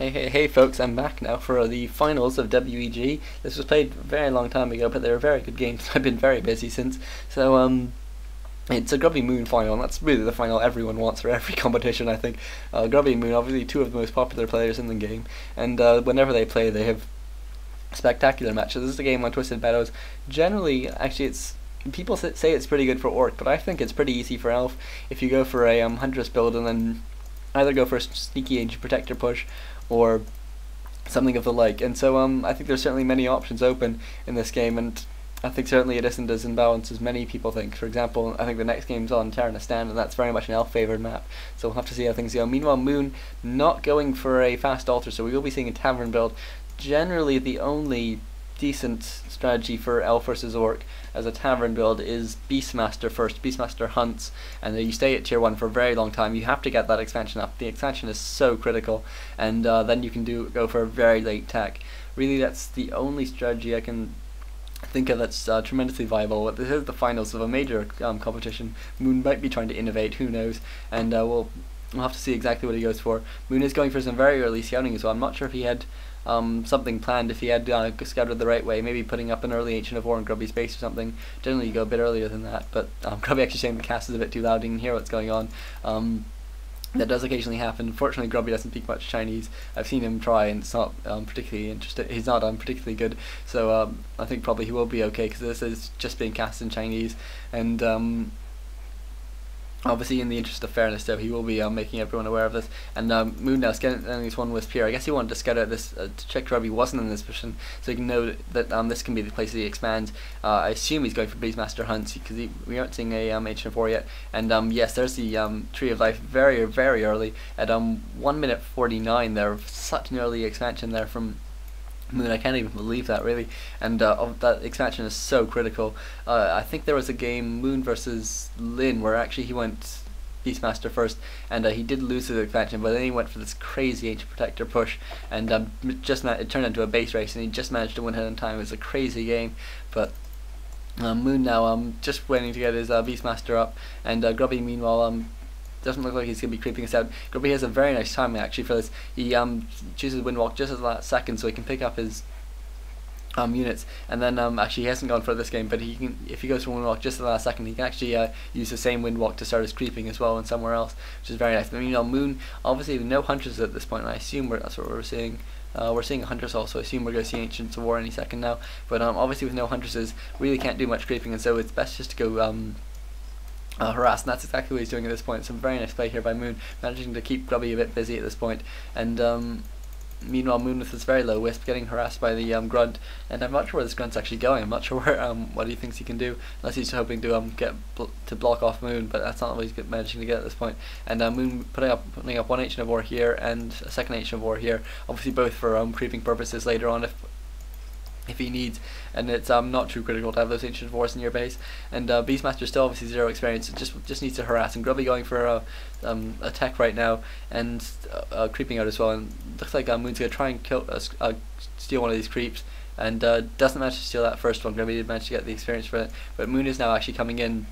Hey folks, I'm back now for the finals of WEG. This was played a very long time ago, but they were very good games. I've been very busy since. It's a Grubby Moon final, and that's really the final everyone wants for every competition, I think. Grubby Moon, obviously two of the most popular players in the game, and whenever they play they have spectacular matches. This is a game on Twisted Meadows. Generally, actually it's people say it's pretty good for Orc, but I think it's pretty easy for Elf if you go for a Huntress build and then either go for a sneaky Ancient Protector push or something of the like. And so I think there's certainly many options open in this game, and I think certainly it isn't as imbalanced as many people think. For example, I think the next game's on Terranistan, and that's very much an elf favoured map, so we'll have to see how things go. Meanwhile, Moon not going for a fast altar, so we will be seeing a tavern build. Generally the only decent strategy for elf versus orc as a tavern build is beastmaster first. Beastmaster hunts, and then you stay at tier 1 for a very long time. You have to get that expansion up. The expansion is so critical, and then you can go for a very late tech. Really, that's the only strategy I can think of that's tremendously viable. This is the finals of a major competition. Moon might be trying to innovate, who knows, and we'll have to see exactly what he goes for. Moon is going for some very early scouting as well. I'm not sure if he had something planned, if he had scouted the right way, maybe putting up an early Ancient of War in Grubby's base or something. Generally you go a bit earlier than that, but Grubby actually saying the cast is a bit too loud, you can hear what's going on. That does occasionally happen. Unfortunately, Grubby doesn't speak much Chinese. I've seen him try, and it's not particularly interested. He's not particularly good. So I think probably he will be okay, because this is just being cast in Chinese. And obviously, in the interest of fairness, though, he will be making everyone aware of this. And Moon now getting this one wisp here. I guess he wanted to scout out this to check Grubby wasn't in this position, so he can know that this can be the place that he expands. I assume he's going for Beastmaster hunts, because we aren't seeing a Ancient of War yet. And yes, there's the Tree of Life very early at 1 minute 49 there. Such an early expansion there from Moon. I can't even believe that, really, and that expansion is so critical. I think there was a game, Moon versus Lin, where actually he went Beastmaster first, and he did lose his expansion, but then he went for this crazy Ancient Protector push, and it turned into a base race, and he just managed to win it in time. It was a crazy game, but Moon now just waiting to get his Beastmaster up, and Grubby meanwhile doesn't look like he's going to be creeping us out. Grubby has a very nice timing actually for this. He chooses Windwalk just at the last second, so he can pick up his units, and then actually he hasn't gone for this game, but he can, if he goes for Windwalk just at the last second, he can actually use the same Windwalk to start his creeping as well and somewhere else, which is very nice. But Moon, obviously with no hunters at this point, and I assume that's what we're seeing. We're seeing hunters also. I assume we're going to see Ancients of War any second now, but obviously with no hunters, really can't do much creeping, and so it's best just to go harass, and that's exactly what he's doing at this point. Some very nice play here by Moon, managing to keep Grubby a bit busy at this point. And meanwhile, Moon with this very low wisp, getting harassed by the grunt, and I'm not sure where this grunt's actually going. I'm not sure where what he thinks he can do, unless he's hoping to to block off Moon, but that's not what he's managing to get at this point. And Moon putting up one Ancient of War here and a second Ancient of War here, obviously both for creeping purposes later on if he needs, and it's not too critical to have those Ancient Wars in your base. And Beastmaster still obviously 0 experience, it just needs to harass, and Grubby going for a tech right now, and creeping out as well, and looks like Moon's going to try and steal one of these creeps, and doesn't manage to steal that first one. Grubby did manage to get the experience for it, but Moon is now actually coming in.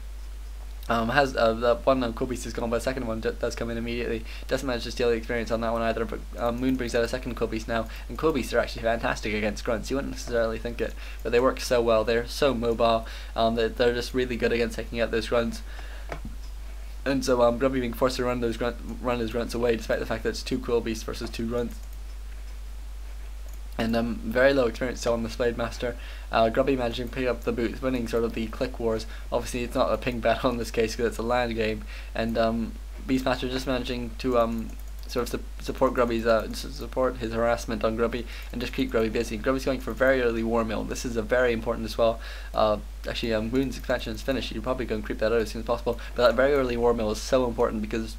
Has that one Cool Beast is gone, but the second one does come in immediately. Doesn't manage to steal the experience on that one either, but Moon brings out a second Cool Beast now, and Cool Beasts are actually fantastic against grunts. You wouldn't necessarily think it, but they work so well. They're so mobile. They're just really good against taking out those grunts. And so Grubby being forced to run his grunts away, despite the fact that it's 2 Cool Beasts versus 2 grunts. And very low experience still on the Spade Master. Grubby managing to pick up the boots, winning sort of the click wars. Obviously it's not a ping battle in this case because it's a land game, and Beastmaster just managing to sort of support his harassment on Grubby and just keep Grubby busy. Grubby's going for very early War Mill. This is very important as well. Actually, Moon's expansion is finished. You're probably going to creep that out as soon as possible, but that very early War Mill is so important because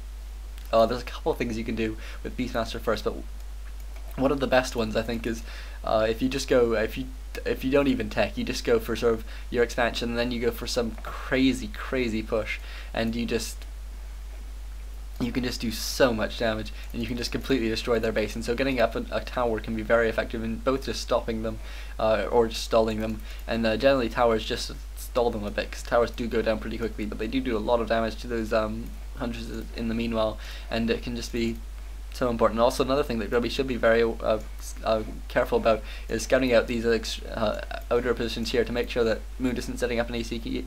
there's a couple of things you can do with Beastmaster first, but one of the best ones I think is if you just go, if you don't even tech, you just go for sort of your expansion, and then you go for some crazy push, and you can just do so much damage, and you can just completely destroy their base. And so getting up a tower can be very effective in both just stopping them or just stalling them, and generally towers just stall them a bit, because towers do go down pretty quickly, but they do a lot of damage to those hunters in the meanwhile, and it can just be so important. Also, another thing that Grubby should be very careful about is scouting out these outer positions here to make sure that Moon isn't setting up any sneaky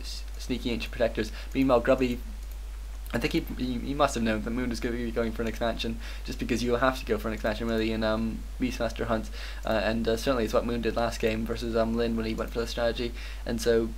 ancient protectors. Meanwhile, Grubby, I think he must have known that Moon is going to be going for an expansion, just because you will have to go for an expansion really in Beastmaster hunts, and certainly it's what Moon did last game versus Lin when he went for the strategy, and so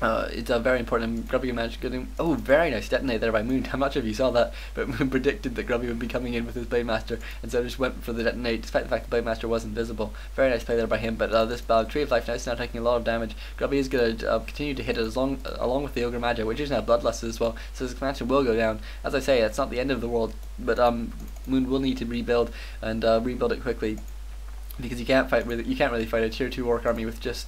it's very important. Grubby managed to get him. Oh, very nice detonate there by Moon. I'm not sure if you saw that, but Moon predicted that Grubby would be coming in with his Beastmaster, and so just went for the detonate, despite the fact the Beastmaster wasn't visible. Very nice play there by him, but this Tree of Life now is now taking a lot of damage. Grubby is going to continue to hit it along with the Ogre Magi, which is now Bloodlust as well, so his expansion will go down. As I say, it's not the end of the world, but Moon will need to rebuild, and rebuild it quickly, because you can't really fight a tier 2 orc army with just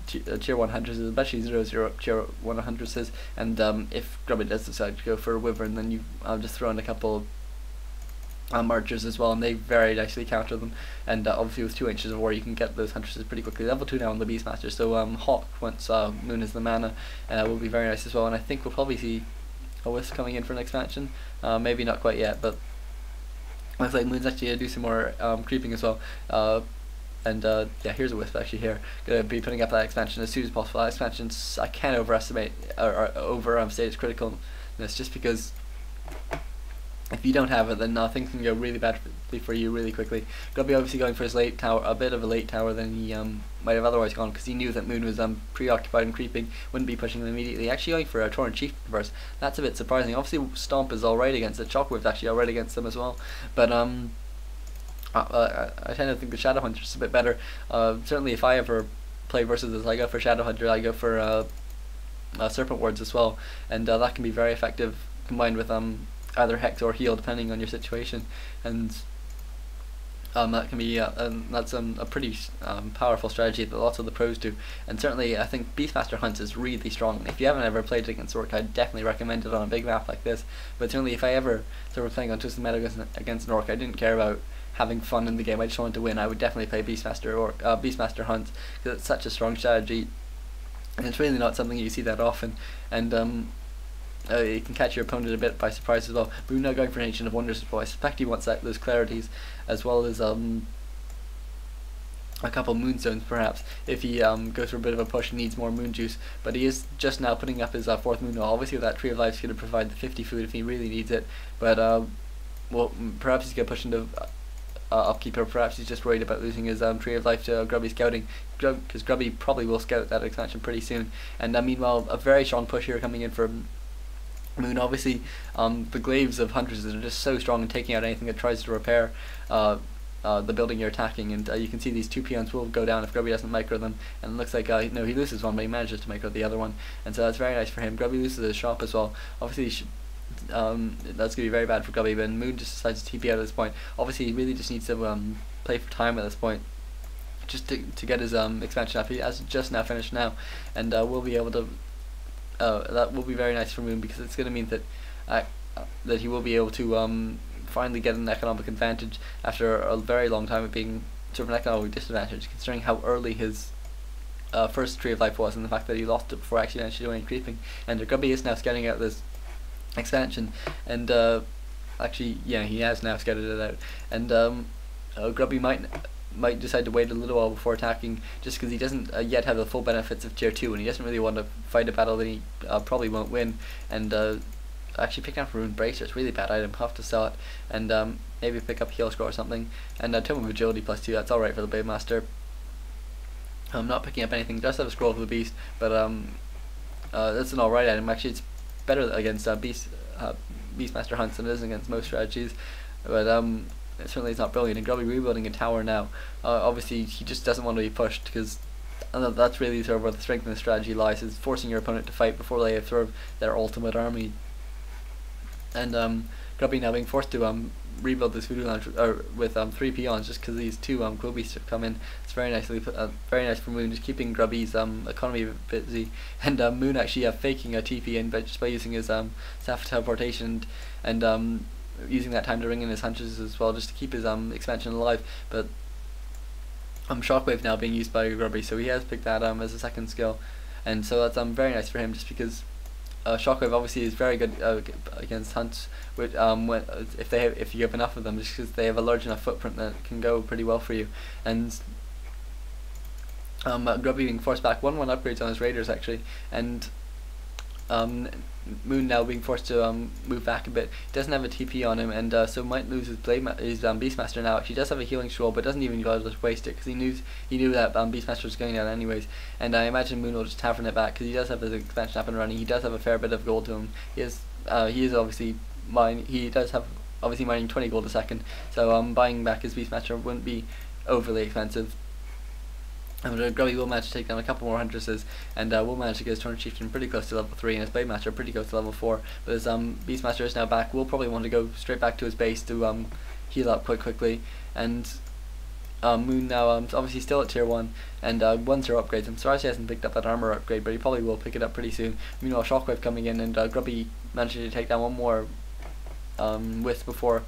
tier 100s, especially 0/0 tier 100s, and if Grubby does decide to go for a Wyvern, then you just throw in a couple archers as well, and they very nicely counter them, and obviously with 2 inches of war you can get those huntresses pretty quickly. Level 2 now on the Beastmaster, so Hawk once Moon is the mana will be very nice as well, and I think we'll probably see a Wisp coming in for an expansion, maybe not quite yet, but looks like Moon's actually going to do some more creeping as well. And yeah, here's a Wisp actually here. Gonna be putting up that expansion as soon as possible. That expansion, I can't overestimate or overstate its criticalness, just because if you don't have it, then things can go really badly for you really quickly. Grubby obviously going for his late tower, a bit of a late tower than he might have otherwise gone, because he knew that Moon was preoccupied and creeping, wouldn't be pushing them immediately. Actually going for a Torrent Chief first. That's a bit surprising. Obviously Stomp is alright against it. Shockwave's actually alright against them as well, but I tend to think the Shadowhunter is a bit better. Certainly if I ever play versus this, I go for Shadowhunter, I go for Serpent Wards as well, and that can be very effective combined with either Hex or Heal depending on your situation, and that can be that's a pretty powerful strategy that lots of the pros do, and certainly I think Beastmaster Hunts is really strong. If you haven't ever played it against Orc, I'd definitely recommend it on a big map like this, but certainly if I ever started playing on Twisted Meadow against an Orc, I didn't care about having fun in the game, I just wanted to win, I would definitely play Beastmaster or Beastmaster Hunts, because it's such a strong strategy, and it's really not something you see that often, and you can catch your opponent a bit by surprise as well. But we're now going for an Ancient of Wonders as well. I suspect he wants those clarities, as well as a couple Moonstones perhaps, if he goes for a bit of a push and needs more moon juice, but he is just now putting up his 4th moon. Obviously that Tree of Life is going to provide the 50 food if he really needs it, but well, perhaps he's going to push into upkeep, or perhaps he's just worried about losing his Tree of Life to Grubby scouting, because Grubby probably will scout that expansion pretty soon, and meanwhile a very strong push here coming in from Moon. Obviously the glaives of Hunters are just so strong in taking out anything that tries to repair the building you're attacking, and you can see these 2 peons will go down if Grubby doesn't micro them, and it looks like no, he loses one, but he manages to micro the other one, and so that's very nice for him. Grubby loses his shop as well. Obviously that's going to be very bad for Grubby, but Moon just decides to TP out at this point. Obviously he really just needs to play for time at this point, just to get his expansion up. He has just now finished now, and we'll be able to that will be very nice for Moon, because it's going to mean that that he will be able to finally get an economic advantage after a very long time of being sort of an economic disadvantage, considering how early his first Tree of Life was, and the fact that he lost it before actually doing any creeping. And Grubby is now scouting out this expansion, and actually yeah, he has now scouted it out, and Grubby might decide to wait a little while before attacking, just because he doesn't yet have the full benefits of tier 2, and he doesn't really want to fight a battle that he probably won't win, and actually pick up Rune Bracer, it's a really bad item, I'll have to sell it, and maybe pick up Heal Scroll or something, and Tome of Agility +2, that's alright for the Beastmaster. I'm not picking up anything, just have a Scroll for the Beast, but that's an alright item. Actually it's better against Beastmaster Hunts than it is against most strategies, but it certainly is not brilliant. And Grubby rebuilding a tower now, obviously he just doesn't want to be pushed, because that's really sort of where the strength of the strategy lies, is forcing your opponent to fight before they have sort of their ultimate army. And Grubby now being forced to rebuild this Voodoo Lounge with 3 peons, just because these 2 Quill Beasts have come in. It's very nicely very nice for Moon, just keeping Grubby's economy busy, and Moon actually faking a TP in just by using his Staff of Teleportation, and using that time to ring in his Hunters as well, just to keep his expansion alive. But Shockwave now being used by Grubby, so he has picked that as a second skill, and so that's very nice for him, just because Shockwave obviously is very good against hunts, which if you have enough of them, just because they have a large enough footprint that it can go pretty well for you. And Grubby being forced back 1/1 upgrades on his raiders actually, and Moon now being forced to move back a bit. He doesn't have a TP on him, and so might lose his Beastmaster now. He does have a healing scroll, but doesn't even bother to waste it because he knew that Beastmaster was going down anyways. And I imagine Moon will just tavern it back because he does have his expansion up and running. He does have a fair bit of gold to him. He is obviously obviously mining 20 gold a second. So buying back his Beastmaster wouldn't be overly expensive. And Grubby will manage to take down a couple more Huntresses, and will manage to get his Torn Chieftain pretty close to level 3, and his Blademaster pretty close to level 4. But his Beastmaster is now back. We'll probably want to go straight back to his base to heal up quite quickly. And Moon now obviously still at tier 1, and 1-0 upgrades. I'm sorry he hasn't picked up that armor upgrade, but he probably will pick it up pretty soon. Meanwhile, Shockwave coming in, and Grubby managing to take down one more Wisp before